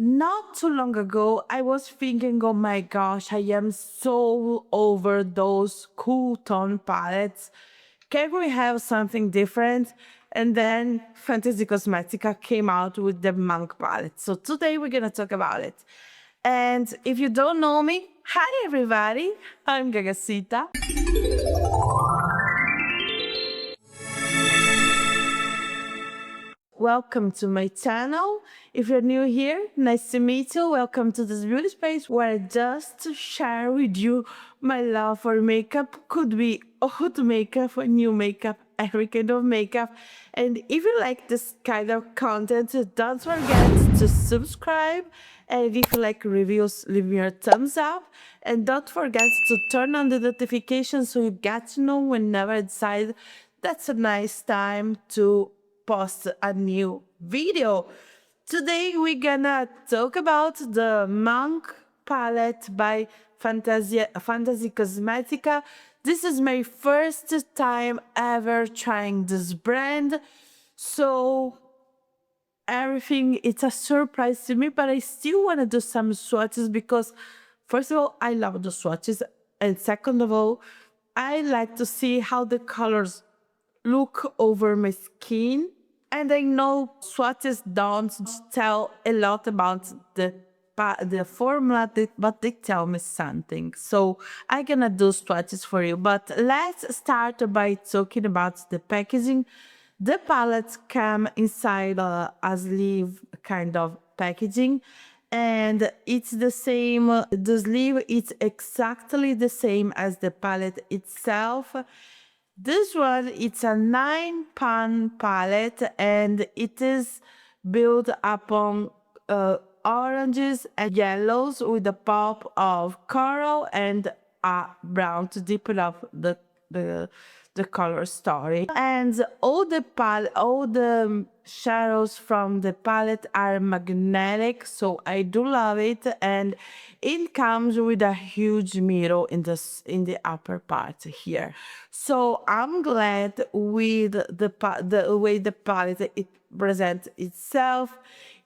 Not too long ago, I was thinking, oh my gosh, I am so over those cool tone palettes. Can we have something different? And then Fantasy Cosmetica came out with the Monk palette. So today we're gonna talk about it. And if you don't know me, hi everybody, I'm Gagasita. Welcome to my channel. If you're new here, nice to meet you. Welcome to this beauty space where I just share with you my love for makeup. Could be old makeup or new makeup, every kind of makeup. And if you like this kind of content, don't forget to subscribe. And if you like reviews, leave me a thumbs up. And don't forget to turn on the notifications so you get to know whenever I decide that's a nice time to post a new video. Today we're gonna talk about the Monk palette by Fantasy Cosmetica. This is my first time ever trying this brand, so everything it's a surprise to me, but I still want to do some swatches because first of all I love the swatches, and second of all I like to see how the colors look over my skin. And I know swatches don't tell a lot about the formula, but they tell me something. So I'm gonna do swatches for you. But let's start by talking about the packaging. The palettes come inside a sleeve kind of packaging, and it's the same. The sleeve is exactly the same as the palette itself. This one, it's a 9-pan palette, and it is built upon oranges and yellows with a pop of coral and brown to deepen up the color story. And all the shadows from the palette are magnetic, so I do love it. And it comes with a huge mirror in the upper part here. So I'm glad with the way the palette it presents itself.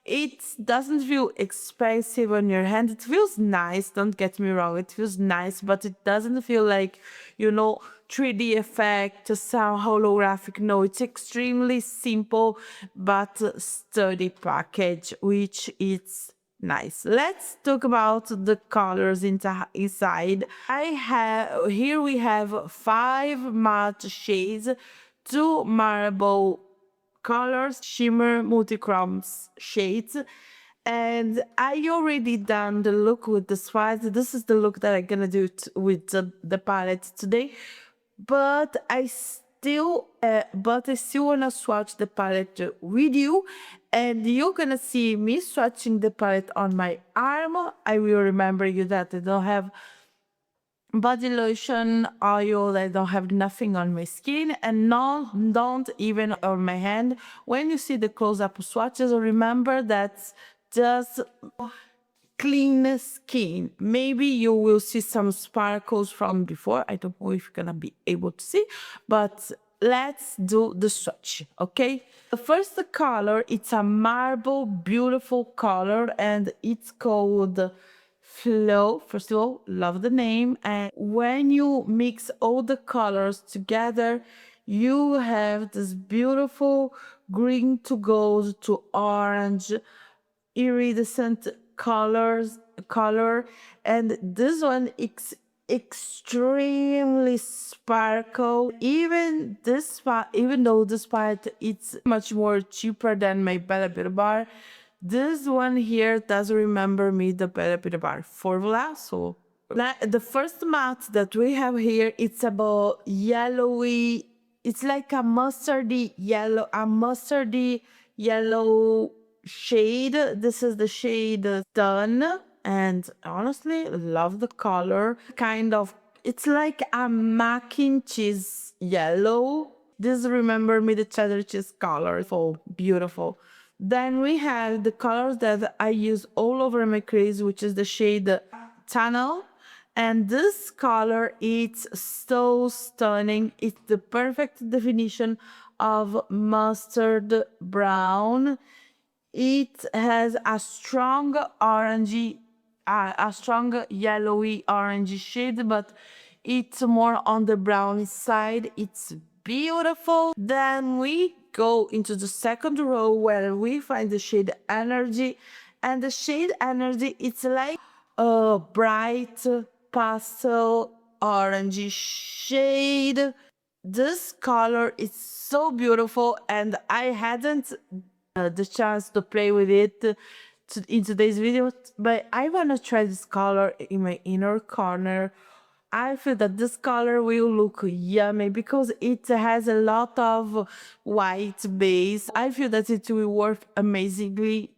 It doesn't feel expensive on your hand. It feels nice, don't get me wrong. It feels nice, but it doesn't feel like, 3D effect, some holographic. No, it's extremely simple but sturdy package, which is nice. Let's talk about the colors inside. Here we have 5 matte shades, 2 marble colors, shimmer multichrome shades. And I already done the look with the swatch. This is the look that I'm gonna do with the palette today. But I still wanna swatch the palette with you, and you're gonna see me swatching the palette on my arm. I will remember you that I don't have body lotion, oil, I don't have nothing on my skin, and don't even on my hand. When you see the close-up swatches, remember that's just clean skin. Maybe you will see some sparkles from before. I don't know if you're gonna be able to see, but let's do the swatch, okay? The first color, it's a marble, beautiful color, and it's called Flow. First of all, love the name. And when you mix all the colors together, you have this beautiful green to gold to orange iridescent color, and this one is extremely sparkle. Even though this part it's much more cheaper than my Bella Beauty bar, this one here does remember me the Bella Beauty bar formula. So the first matte that we have here, it's about yellowy, it's like a mustardy yellow shade. This is the shade Done, and honestly love the color. Kind of, it's like a mac and cheese yellow. This remember me the cheddar cheese color. So beautiful. Then we have the colors that I use all over my crease, which is the shade Tunnel. And this color, it's so stunning. It's the perfect definition of mustard brown. It has a strong orangey, a strong yellowy orangey shade, but it's more on the browny side. It's beautiful. Then we go into the second row where we find the shade Energy. And the shade Energy, it's like a bright pastel orangey shade. This color is so beautiful, and I hadn't the chance to play with it in today's video, but I want to try this color in my inner corner. I feel that this color will look yummy because it has a lot of white base. I feel that it will work amazingly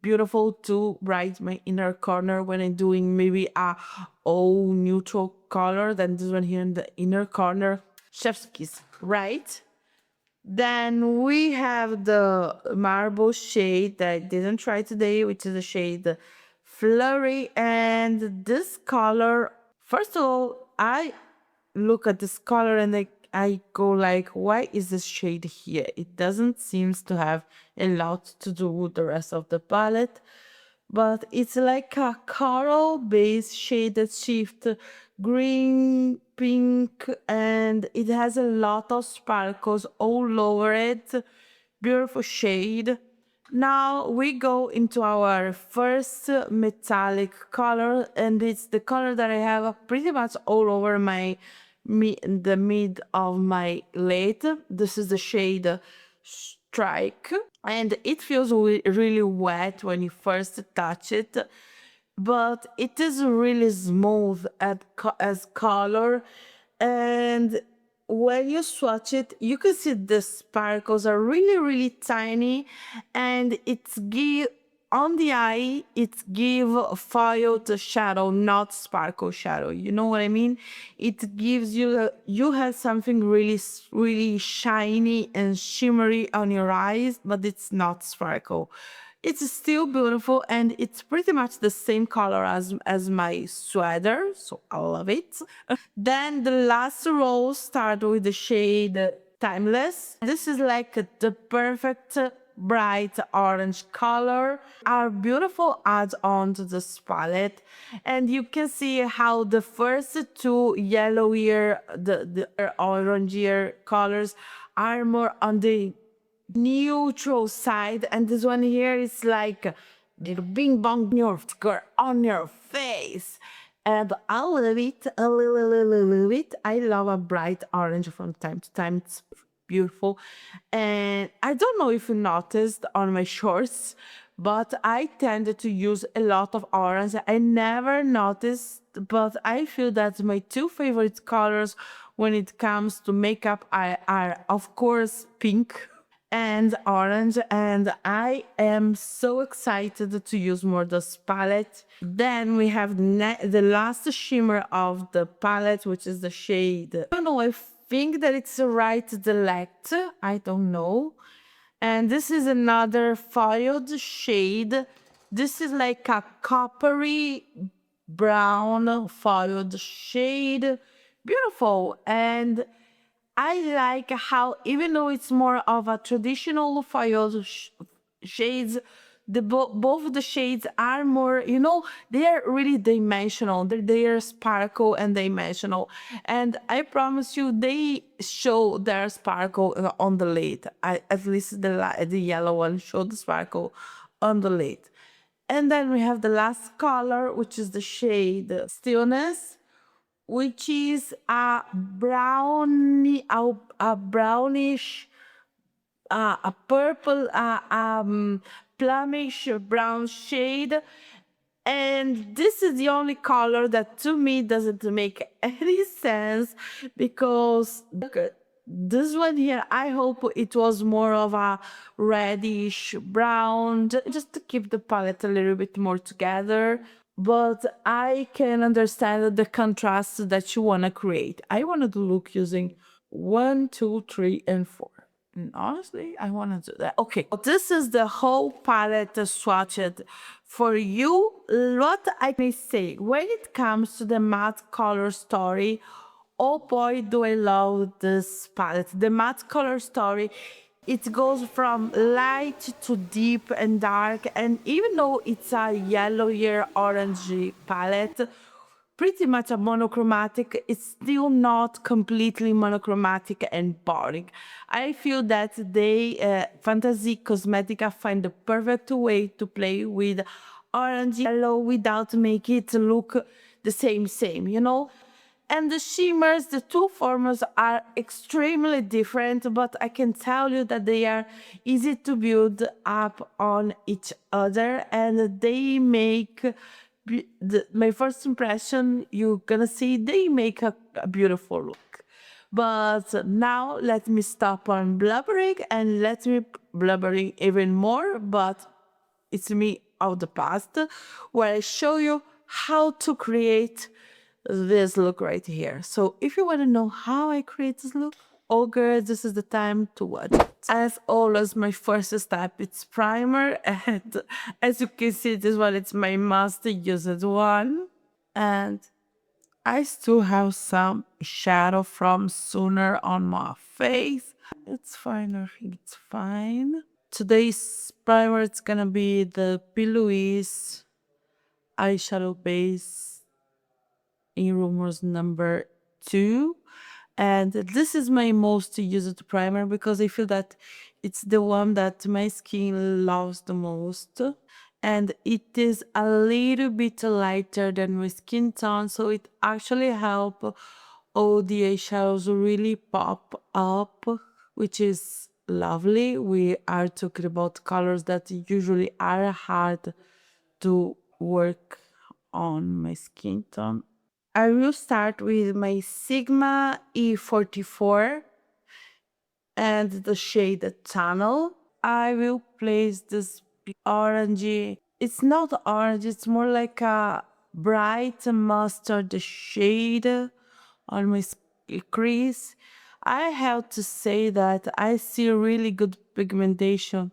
beautiful to bright my inner corner when I'm doing maybe a all neutral color than this one here in the inner corner. Chef's kiss, right? Then we have the marble shade that I didn't try today, which is the shade Flurry. And this color, first of all, I look at this color and I go like, why is this shade here? It doesn't seem to have a lot to do with the rest of the palette, but it's like a coral base shade that shift green, pink, and it has a lot of sparkles all over it. Beautiful shade. Now we go into our first metallic color, and it's the color that I have pretty much all over the mid of my lid. This is the shade Strike, and it feels really wet when you first touch it, but it is really smooth as color, and when you swatch it, you can see the sparkles are really tiny, and it's give on the eye, it give foiled shadow, not sparkle shadow. You know what I mean? It gives you have something really shiny and shimmery on your eyes, but it's not sparkle. It's still beautiful, and it's pretty much the same color as my sweater, so I love it. Then the last row start with the shade Timeless. This is like the perfect bright orange color. Our beautiful add-on to this palette, and you can see how the first two yellowier, the orangier colors are more on the neutral side, and this one here is like little bing bong on your face, and I love it a little bit. I love a bright orange from time to time. It's beautiful, and I don't know if you noticed on my shorts, but I tended to use a lot of orange. I never noticed, but I feel that my two favorite colors when it comes to makeup are of course pink and orange, and I am so excited to use more this palette. Then we have the last shimmer of the palette, which is the shade, I don't know, I think that it's right delect, I don't know. And this is another foiled shade. This is like a coppery brown foiled shade. Beautiful. And I like how, even though it's more of a traditional foiled shades, both the shades are more, you know, they are really dimensional. They are sparkle and dimensional, and I promise you, they show their sparkle on the lid. At least the yellow one showed the sparkle on the lid. And then we have the last color, which is the shade Stillness, which is a brownish, a purple, plummish brown shade. And this is the only color that to me doesn't make any sense, because look at this one here. I hope it was more of a reddish brown, just to keep the palette a little bit more together. But I can understand the contrast that you want to create. I wanted to look using 1, 2, 3, and 4. And honestly, I want to do that. Okay, this is the whole palette swatched for you. What I may say, when it comes to the matte color story, oh boy, do I love this palette. The matte color story It goes from light to deep and dark, and even though it's a yellowier orangey palette, pretty much a monochromatic, it's still not completely monochromatic and boring. I feel that they, Fantasy Cosmetica, find the perfect way to play with orange yellow without making it look the same, you know? And the shimmers, the two formulas are extremely different, but I can tell you that they are easy to build up on each other, and they make my first impression, you're gonna see they make a beautiful look. But now let me stop on blubbering and let me blubbering even more, but it's me of the past, where I show you how to create this look right here. So if you want to know how I create this look, oh girls, this is the time to watch it. As always, my first step it's primer, and as you can see, this one it's my must used one. And I still have some shadow from Sooner on my face. It's fine, I think it's fine. Today's primer it's gonna be the P. Louise eyeshadow base in rumors number 2, and this is my most used primer because I feel that it's the one that my skin loves the most, and it is a little bit lighter than my skin tone, so it actually help all the eyeshadows really pop up, which is lovely. We are talking about colors that usually are hard to work on my skin tone. I will start with my Sigma E44 and the shade Tunnel. I will place this orangey. It's not orange, it's more like a bright mustard shade on my crease. I have to say that I see really good pigmentation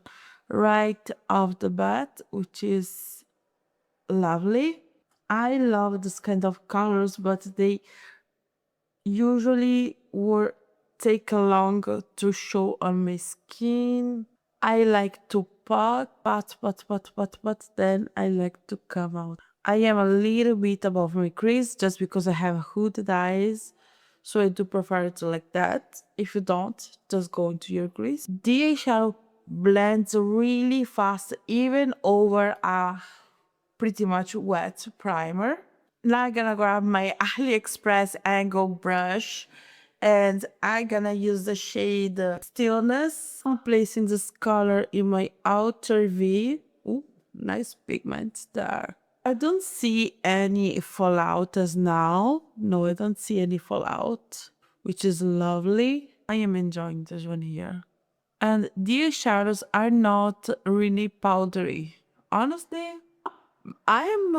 right off the bat, which is lovely. I love this kind of colors, but they usually will take long to show on my skin. I like to pot, then I like to come out. I am a little bit above my crease just because I have hooded eyes, so I do prefer it like that. If you don't, just go into your crease. The eyeshadow blends really fast, even over a pretty much wet primer. Now I'm gonna grab my AliExpress angle brush, and I'm gonna use the shade Stillness. I'm placing this color in my outer V. Ooh, nice pigment there. I don't see any fallout as now. No, I don't see any fallout, which is lovely. I am enjoying this one here. And these shadows are not really powdery. Honestly, I am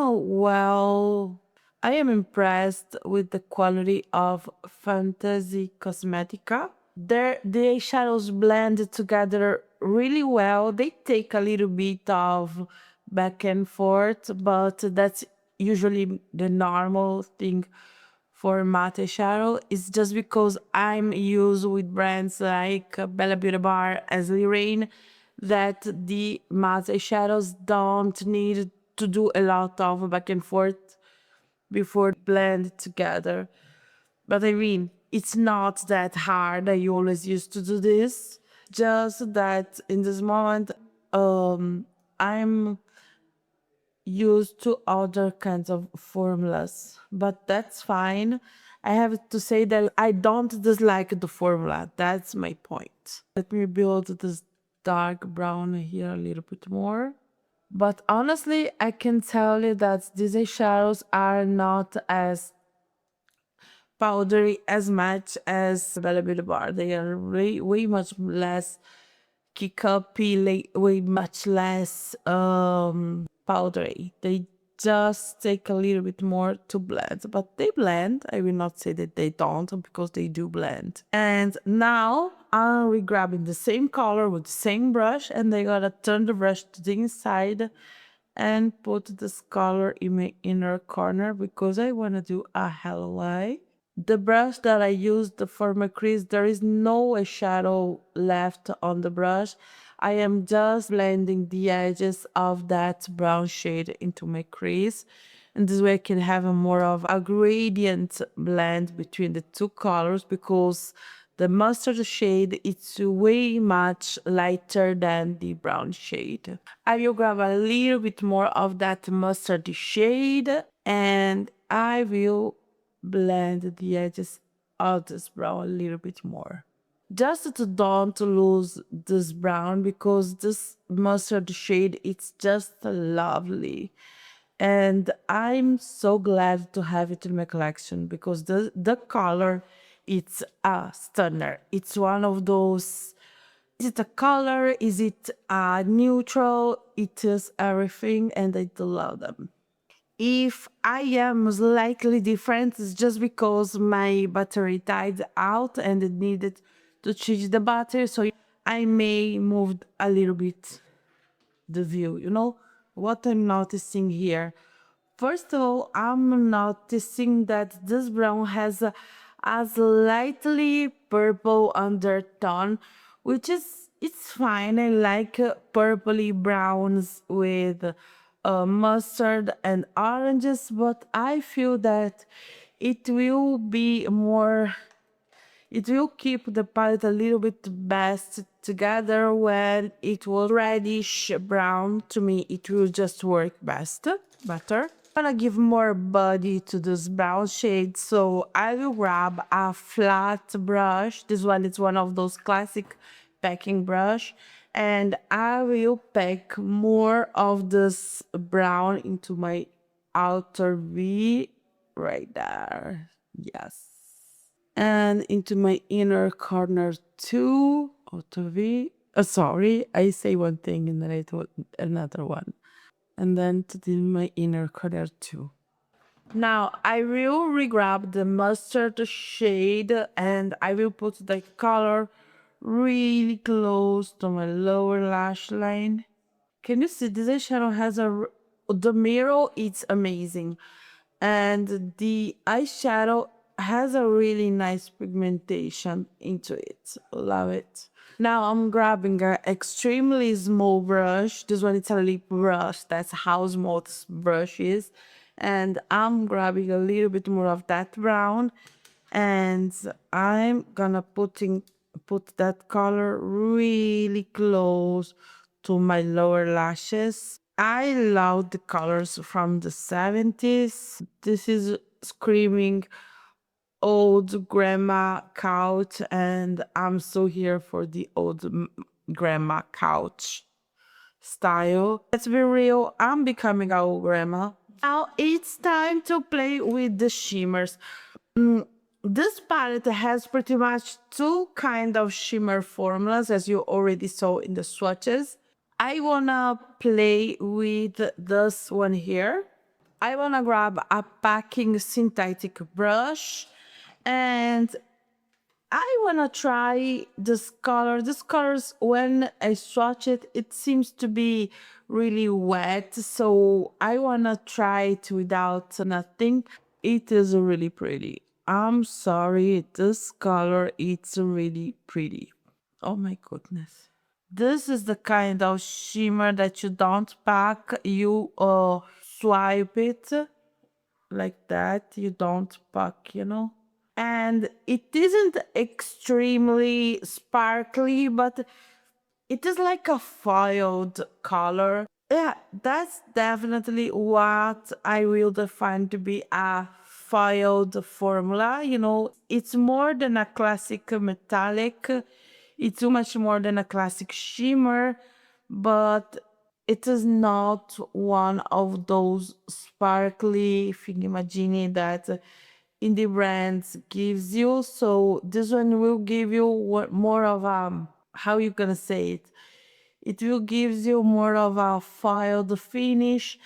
I am impressed with the quality of Fantasy Cosmetica. The shadows blend together really well. They take a little bit of back and forth, but that's usually the normal thing for matte shadow. It's just because I'm used with brands like Bella Beauty Bar as Lorraine that the matte shadows don't need to do a lot of back and forth before blend together. But I mean, it's not that hard. I always used to do this. Just that in this moment, I'm used to other kinds of formulas, but that's fine. I have to say that I don't dislike the formula. That's my point. Let me build this dark brown here a little bit more. But honestly, I can tell you that these eyeshadows are not as powdery as much as Bella Beauty Bar. They are way much less kick-uppy, way much less powdery. They just take a little bit more to blend, but they blend. I will not say that they don't, because they do blend. And now I'm re-grabbing the same color with the same brush, and I gotta turn the brush to the inside and put this color in my inner corner because I want to do a highlight. The brush that I used for my crease, there is no shadow left on the brush. I am just blending the edges of that brown shade into my crease. And this way I can have a more of a gradient blend between the two colors, because the mustard shade is way much lighter than the brown shade. I will grab a little bit more of that mustard shade and I will blend the edges of this brown a little bit more. Just to don't lose this brown, because this mustard shade, it's just lovely. And I'm so glad to have it in my collection, because the color, it's a stunner. It's one of those, is it a color? Is it a neutral? It is everything, and I do love them. If I am slightly different, it's just because my battery died out and it needed to change the battery, so I may move a little bit the view, what I'm noticing here. First of all, I'm noticing that this brown has a slightly purple undertone, which is, it's fine. I like purpley browns with mustard and oranges, but I feel that it will be more, it will keep the palette a little bit best together when it was reddish brown. To me, it will just work better. I'm gonna give more body to this brown shade, so I will grab a flat brush. This one is one of those classic packing brush, and I will pack more of this brown into my outer V right there. Yes, and into my inner corner too, outer V. Sorry, I say one thing and then I do another one. And then to do my inner corner too. Now I will re-grab the mustard shade and I will put the color really close to my lower lash line. Can you see this eyeshadow has the mirror, it's amazing. And the eyeshadow has a really nice pigmentation into it. Love it. Now I'm grabbing an extremely small brush. This one is a lip brush. That's how small this brush is. And I'm grabbing a little bit more of that brown. And I'm gonna put that color really close to my lower lashes. I love the colors from the 70s. This is screaming old grandma couch, and I'm so here for the old grandma couch style. Let's be real, I'm becoming a old grandma. Now it's time to play with the shimmers. This palette has pretty much two kind of shimmer formulas, as you already saw in the swatches. I wanna play with this one here. I wanna grab a packing synthetic brush and I wanna try this color. This colors, when I swatch it, it seems to be really wet. So I wanna try it without nothing. It is really pretty. I'm sorry, this color, it's really pretty. Oh my goodness. This is the kind of shimmer that you don't pack, you swipe it like that, you don't pack. And it isn't extremely sparkly, but it is like a foiled color. Yeah, that's definitely what I will define to be a foiled formula. It's more than a classic metallic. It's too much more than a classic shimmer, but it is not one of those sparkly thingamajiggy that indie brands gives you. So this one will give you more of how you gonna say it? It will gives you more of a filed finish.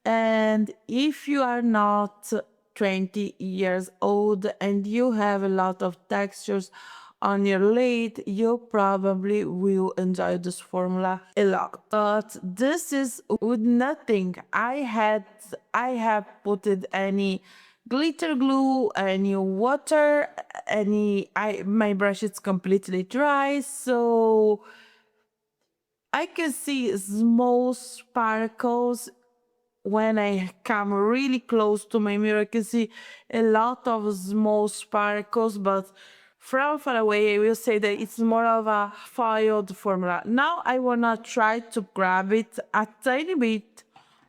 And if you are not 20 years old and you have a lot of textures on your lid, you probably will enjoy this formula a lot. But this is with nothing. I have put any glitter glue, any water, my brush is completely dry, so I can see small sparkles when I come really close to my mirror. I can see a lot of small sparkles, but from far away, I will say that it's more of a foiled formula. Now I wanna try to grab it a tiny bit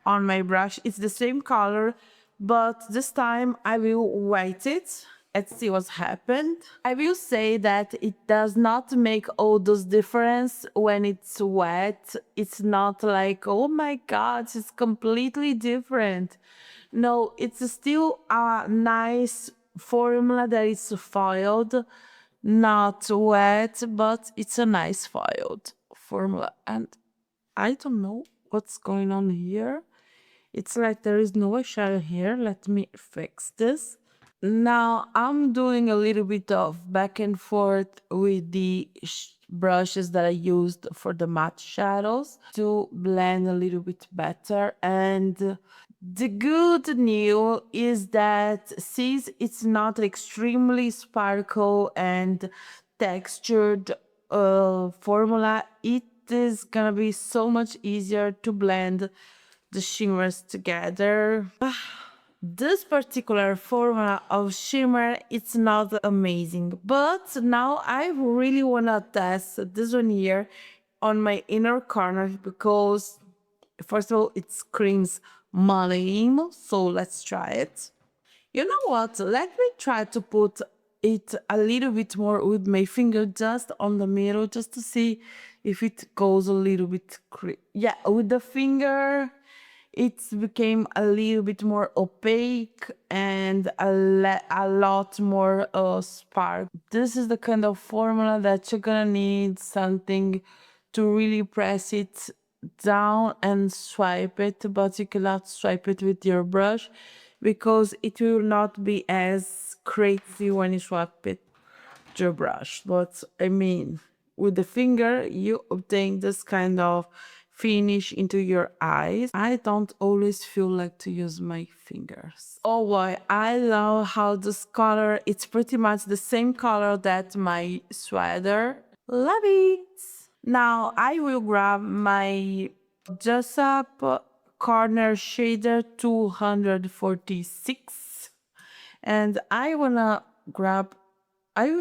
on my brush. It's the same color, but this time I will wet it and see what's happened. I will say that it does not make all those difference when it's wet. It's not like, oh my god, it's completely different. No, it's still a nice formula that is foiled, not wet, but it's a nice foiled formula. And I don't know what's going on here. It's like there is no eyeshadow here. Let me fix this. Now I'm doing a little bit of back and forth with the brushes that I used for the matte shadows to blend a little bit better. And the good news is that since it's not extremely sparkle and textured formula, it is gonna be so much easier to blend the shimmers together. This particular formula of shimmer, it's not amazing, but now I really wanna test this one here on my inner corner because first of all it screams Malayim, so let's try it. You know what? Let me try to put it a little bit more with my finger just on the middle, just to see if it goes a little bit. Yeah, with the finger, it became a little bit more opaque and a lot more spark. This is the kind of formula that you're gonna need something to really press it down and swipe it, but you cannot swipe it with your brush because it will not be as crazy when you swipe it with your brush. But I mean, with the finger, you obtain this kind of finish into your eyes. I don't always feel like to use my fingers. Oh boy, I love how this color, it's pretty much the same color that my sweater. Love it! Now I will grab my Just Up Corner Shader 246 and I will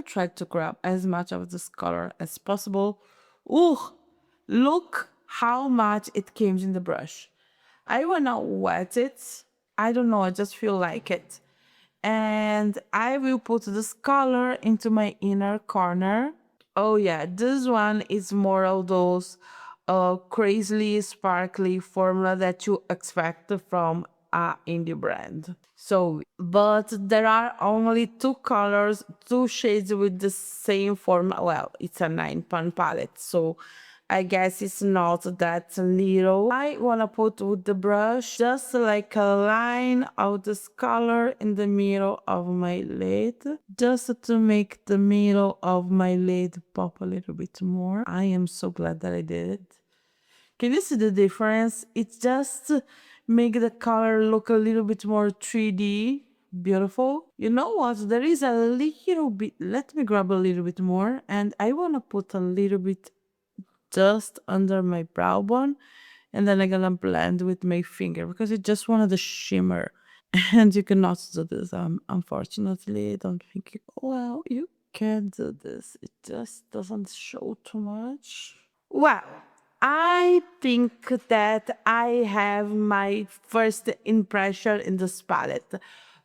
try to grab as much of this color as possible. Ooh, look how much it came in the brush. I wanna wet it. I don't know, I just feel like it. And I will put this color into my inner corner. Oh yeah, this one is more of those crazily sparkly formula that you expect from a indie brand. So, but there are only two colors, two shades with the same formula. Well, it's a 9-pan palette, so I guess it's not that little. I wanna put with the brush just like a line of this color in the middle of my lid, just to make the middle of my lid pop a little bit more. I am so glad that I did it. Can you see the difference? It just make the color look a little bit more 3D. Beautiful. You know what? There is a little bit. Let me grab a little bit more, and I wanna put a little bit just under my brow bone, and then I'm gonna blend with my finger because I just wanted the shimmer. And you cannot do this. Unfortunately, I don't think well, you can do this. It just doesn't show too much. Well, I think that I have my first impression in this palette.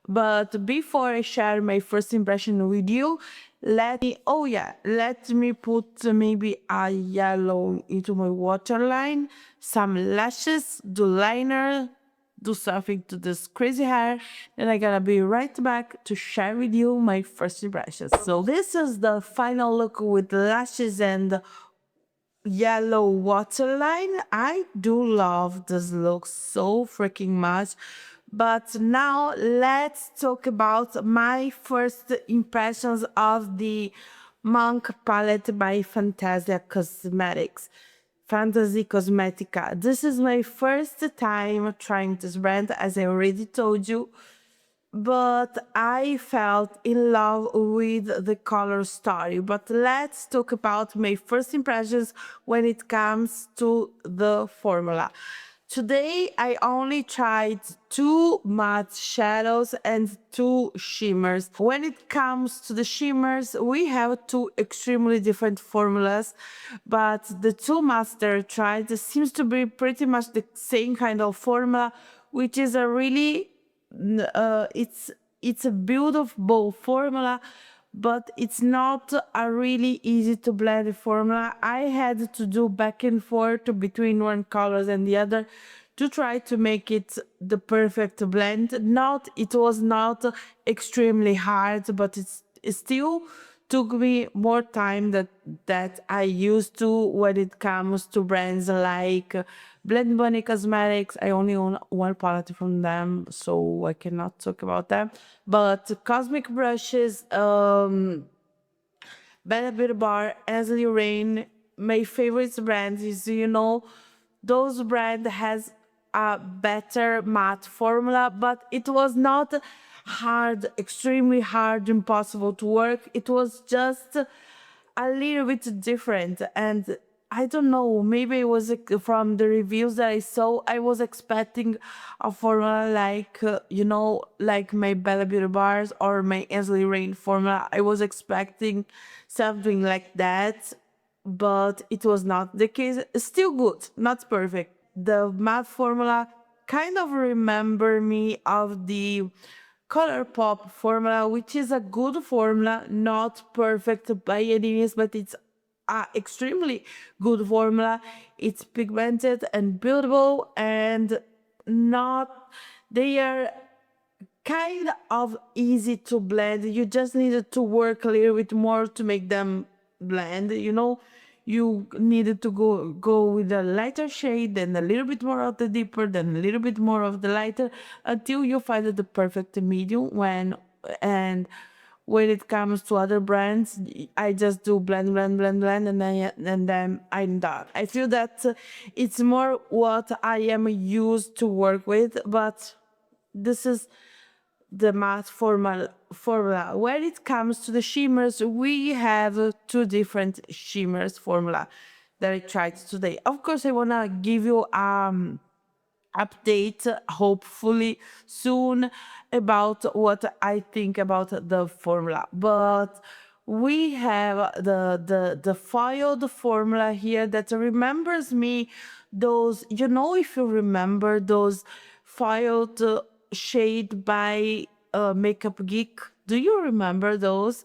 But before I share my first impression with you, let me put maybe a yellow into my waterline, some lashes, do liner, do something to this crazy hair, and I'm gonna be right back to share with you my first impressions. So this is the final look with lashes and yellow waterline. I do love this look so freaking much. But now let's talk about my first impressions of the Monk palette by Fantasia Cosmetics. Fantasy Cosmetica. This is my first time trying this brand, as I already told you. but I felt in love with the color story. But let's talk about my first impressions when it comes to the formula. Today I only tried two matte shadows and two shimmers. When it comes to the shimmers, we have two extremely different formulas, but the two master tried seems to be pretty much the same kind of formula, which is a really it's a beautiful formula, but it's not a really easy to blend formula. I had to do back and forth between one colors and the other to try to make it the perfect blend. Not it was not extremely hard, but it still took me more time that I used to when it comes to brands like Blend Bunny Cosmetics. I only own one palette from them, so I cannot talk about them. But Cosmic Brushes, Bella Beauty Bar, 𝓖𝓪𝓬𝓽𝓪, my favorite brand is, those brand has a better matte formula, but it was not hard, extremely hard, impossible to work. It was just a little bit different. And I don't know, maybe it was from the reviews that I saw, I was expecting a formula like, like my Bella Beauty bars or my 𝓖𝓪𝓬𝓽𝓪 formula. I was expecting something like that, but it was not the case. It's still good, not perfect. The matte formula kind of remember me of the ColourPop formula, which is a good formula, not perfect by any means, but it's a extremely good formula. It's pigmented and buildable, and not they are kind of easy to blend. You just needed to work a little bit more to make them blend, you needed to go with a lighter shade, then a little bit more of the deeper, then a little bit more of the lighter, until you find the perfect medium. And when it comes to other brands, I just do blend, blend, blend, blend, and then I'm done. I feel that it's more what I am used to work with, but this is the matte formula. When it comes to the shimmers, we have two different shimmers formula that I tried today. Of course, I wanna give you update hopefully soon about what I think about the formula. But we have the foiled formula here that remembers me those, if you remember those foiled shade by Makeup Geek. Do you remember those?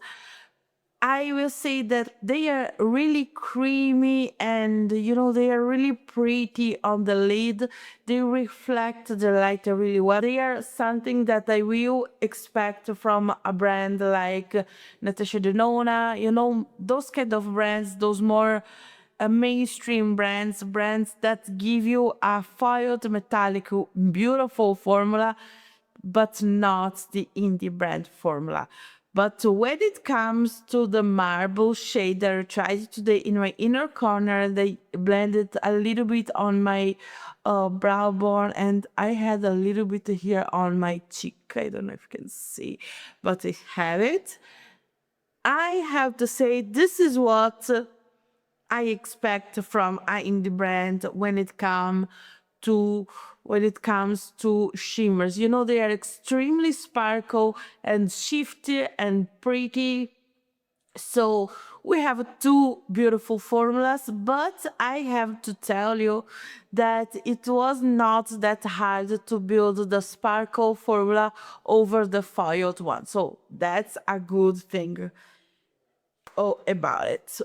I will say that they are really creamy, and they are really pretty on the lid. They reflect the light really well. They are something that I will expect from a brand like Natasha Denona, those kind of brands, those more mainstream brands that give you a foiled metallic beautiful formula, but not the indie brand formula. But when it comes to the marble shade that I tried today in my inner corner, they blended a little bit on my brow bone, and I had a little bit here on my cheek. I don't know if you can see, but I have it. I have to say, this is what I expect from an indie brand when it comes to shimmers. They are extremely sparkle and shifty and pretty. So we have two beautiful formulas, but I have to tell you that it was not that hard to build the sparkle formula over the foiled one. So that's a good thing about it.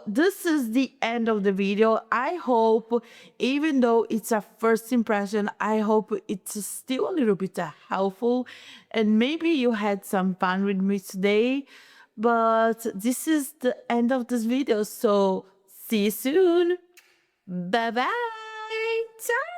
This is the end of the video. I hope, even though it's a first impression, I hope it's still a little bit helpful, and maybe you had some fun with me today. But this is the end of this video, so see you soon. Bye bye. Ciao.